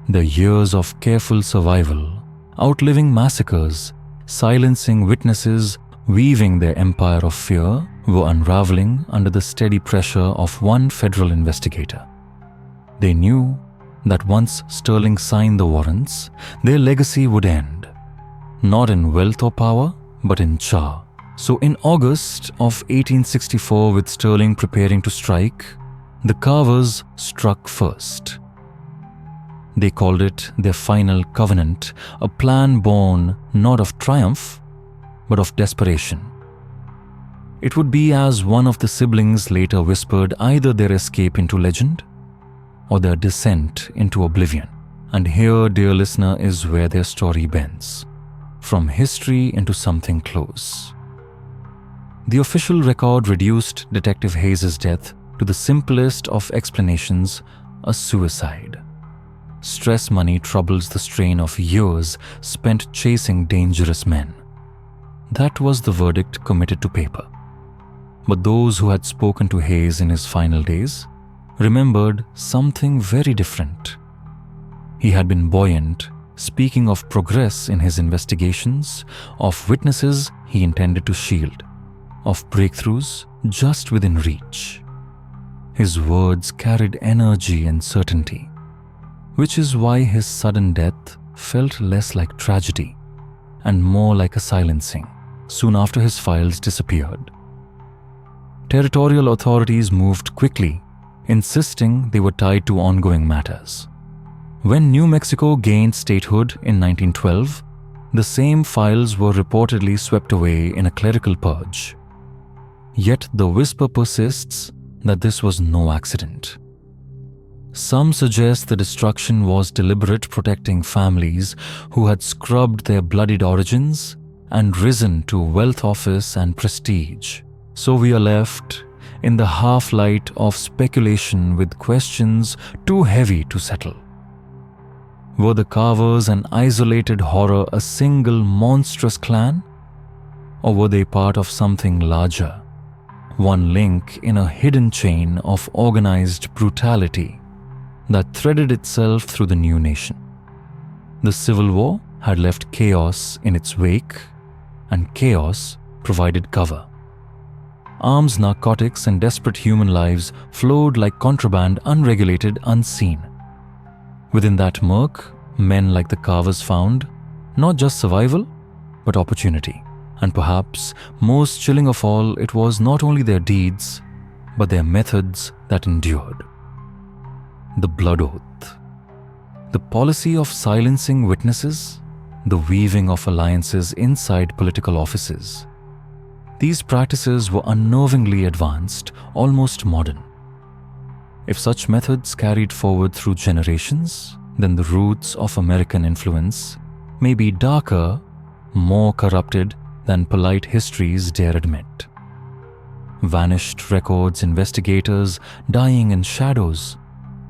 The years of careful survival, outliving massacres, silencing witnesses, weaving their empire of fear, were unraveling under the steady pressure of one federal investigator. They knew that once Sterling signed the warrants, their legacy would end, not in wealth or power, but in char. So in August of 1864, with Sterling preparing to strike, the Carvers struck first. They called it their final covenant, a plan born not of triumph, but of desperation. It would be, as one of the siblings later whispered, either their escape into legend or their descent into oblivion. And here, dear listener, is where their story bends, from history into something close. The official record reduced Detective Hayes' death to the simplest of explanations, a suicide. Stress money troubles the strain of years spent chasing dangerous men. That was the verdict committed to paper. But those who had spoken to Hayes in his final days remembered something very different. He had been buoyant, speaking of progress in his investigations, of witnesses he intended to shield, of breakthroughs just within reach. His words carried energy and certainty, which is why his sudden death felt less like tragedy and more like a silencing soon after his files disappeared. Territorial authorities moved quickly, insisting they were tied to ongoing matters. When New Mexico gained statehood in 1912, the same files were reportedly swept away in a clerical purge. Yet the whisper persists that this was no accident. Some suggest the destruction was deliberate, protecting families who had scrubbed their bloodied origins and risen to wealth, office, and prestige. So we are left in the half-light of speculation with questions too heavy to settle. Were the Carvers an isolated horror, a single monstrous clan? Or were they part of something larger? One link in a hidden chain of organized brutality that threaded itself through the new nation. The Civil War had left chaos in its wake, and chaos provided cover. Arms, narcotics, and desperate human lives flowed like contraband, unregulated, unseen. Within that murk, men like the Carvers found not just survival, but opportunity. And perhaps most chilling of all, it was not only their deeds, but their methods that endured. The blood oath. The policy of silencing witnesses, the weaving of alliances inside political offices. These practices were unnervingly advanced, almost modern. If such methods carried forward through generations, then the roots of American influence may be darker, more corrupted than polite histories dare admit. Vanished records, investigators dying in shadows,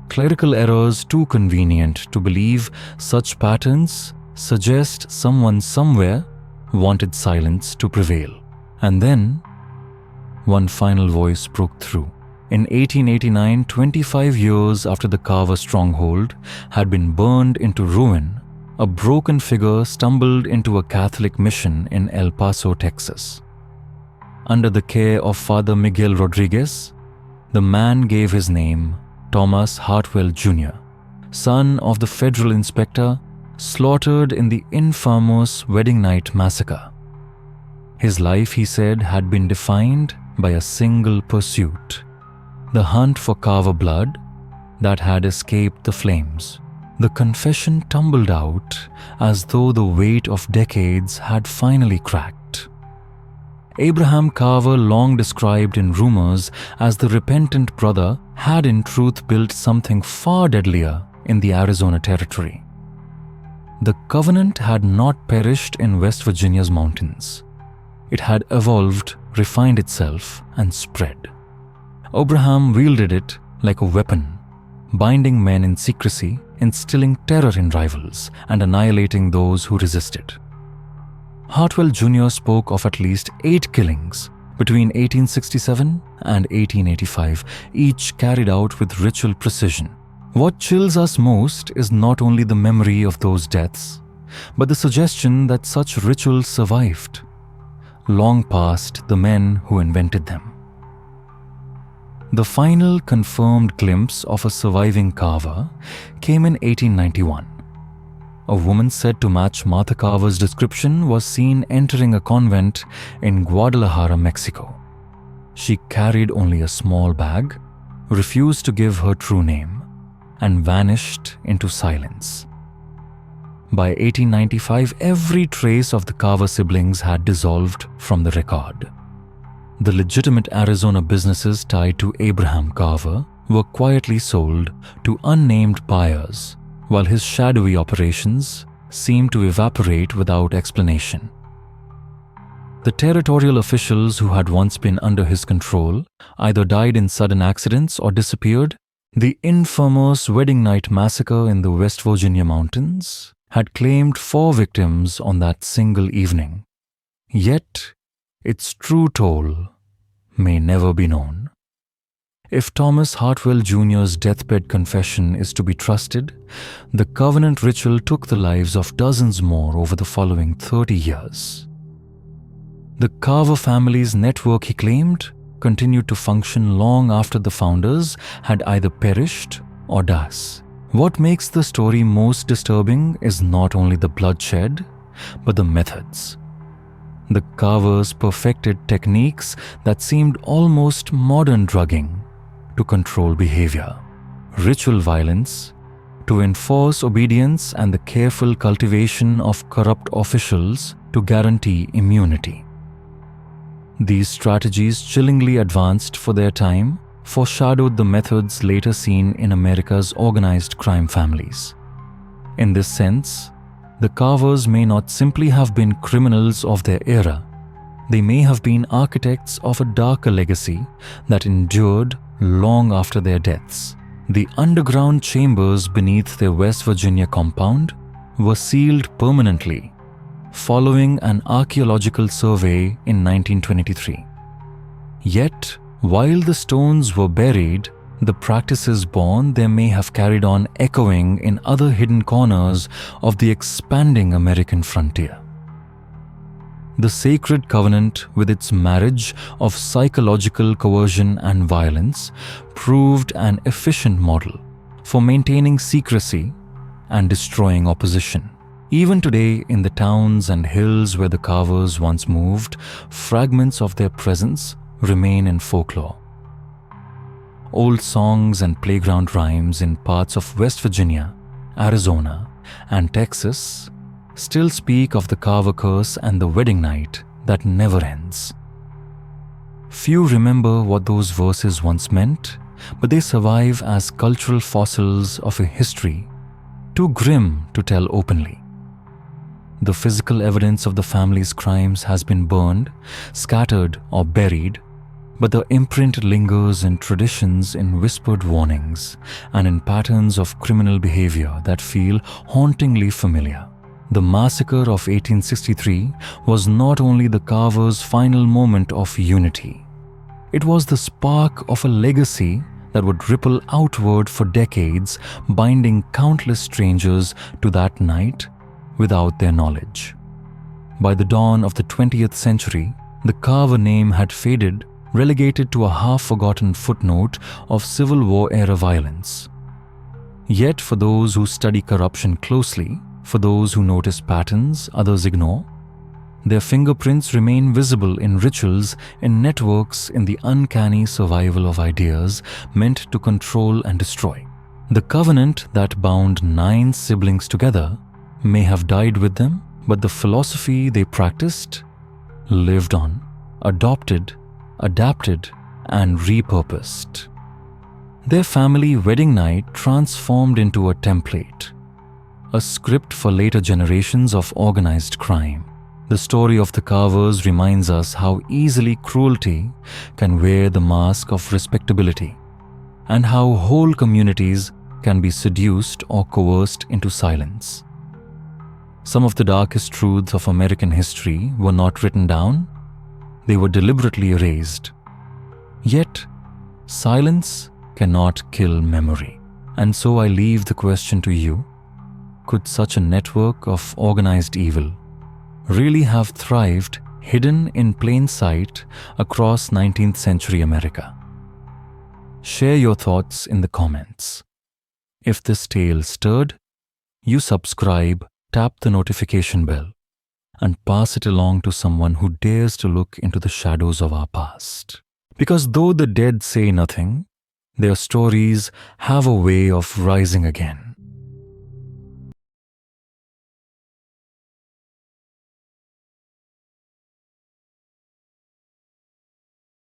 clerical errors too convenient to believe. Such patterns suggest someone somewhere wanted silence to prevail. And then, one final voice broke through. In 1889, 25 years after the Carver stronghold had been burned into ruin, a broken figure stumbled into a Catholic mission in El Paso, Texas. Under the care of Father Miguel Rodriguez, the man gave his name Thomas Hartwell Jr., son of the federal inspector slaughtered in the infamous Wedding Night Massacre. His life, he said, had been defined by a single pursuit: the hunt for Carver blood that had escaped the flames. The confession tumbled out as though the weight of decades had finally cracked. Abraham Carver, long described in rumors as the repentant brother, had in truth built something far deadlier in the Arizona territory. The covenant had not perished in West Virginia's mountains. It had evolved, refined itself, and spread. Abraham wielded it like a weapon, binding men in secrecy, instilling terror in rivals, and annihilating those who resisted. Hartwell Jr. spoke of at least 8 killings between 1867 and 1885, each carried out with ritual precision. What chills us most is not only the memory of those deaths, but the suggestion that such rituals survived, long past the men who invented them. The final confirmed glimpse of a surviving Carver came in 1891. A woman said to match Martha Carver's description was seen entering a convent in Guadalajara, Mexico. She carried only a small bag, refused to give her true name, and vanished into silence. By 1895, every trace of the Carver siblings had dissolved from the record. The legitimate Arizona businesses tied to Abraham Carver were quietly sold to unnamed buyers, while his shadowy operations seemed to evaporate without explanation. The territorial officials who had once been under his control either died in sudden accidents or disappeared. The infamous Wedding Night Massacre in the West Virginia mountains had claimed 4 victims on that single evening. Yet, its true toll may never be known. If Thomas Hartwell Jr.'s deathbed confession is to be trusted, the covenant ritual took the lives of dozens more over the following 30 years. The Carver family's network, he claimed, continued to function long after the founders had either perished or died. What makes the story most disturbing is not only the bloodshed, but the methods. The Carvers perfected techniques that seemed almost modern drugging to control behavior, ritual violence, to enforce obedience, and the careful cultivation of corrupt officials to guarantee immunity. These strategies, chillingly advanced for their time, foreshadowed the methods later seen in America's organized crime families. In this sense, the Carvers may not simply have been criminals of their era. They may have been architects of a darker legacy that endured long after their deaths. The underground chambers beneath their West Virginia compound were sealed permanently following an archaeological survey in 1923. Yet, while the stones were buried, the practices born there may have carried on echoing in other hidden corners of the expanding American frontier. The sacred covenant, with its marriage of psychological coercion and violence, proved an efficient model for maintaining secrecy and destroying opposition. Even today, in the towns and hills where the Carvers once moved, fragments of their presence remain in folklore. Old songs and playground rhymes in parts of West Virginia, Arizona, and Texas still speak of the Carver curse and the wedding night that never ends. Few remember what those verses once meant, but they survive as cultural fossils of a history too grim to tell openly. The physical evidence of the family's crimes has been burned, scattered, or buried, but the imprint lingers in traditions, in whispered warnings, and in patterns of criminal behavior that feel hauntingly familiar. The massacre of 1863 was not only the Carvers' final moment of unity. It was the spark of a legacy that would ripple outward for decades, binding countless strangers to that night without their knowledge. By the dawn of the 20th century, the Carver name had faded, relegated to a half-forgotten footnote of Civil War-era violence. Yet for those who study corruption closely, for those who notice patterns others ignore, their fingerprints remain visible in rituals, in networks, in the uncanny survival of ideas meant to control and destroy. The covenant that bound 9 siblings together may have died with them, but the philosophy they practiced lived on, adopted, adapted, and repurposed. Their family wedding night transformed into a template, a script for later generations of organized crime. The story of the Carvers reminds us how easily cruelty can wear the mask of respectability, and how whole communities can be seduced or coerced into silence. Some of the darkest truths of American history were not written down, they were deliberately erased. Yet, silence cannot kill memory. And so I leave the question to you: could such a network of organized evil really have thrived hidden in plain sight across 19th century America? Share your thoughts in the comments. If this tale stirred, you subscribe, tap the notification bell, and pass it along to someone who dares to look into the shadows of our past. Because though the dead say nothing, their stories have a way of rising again.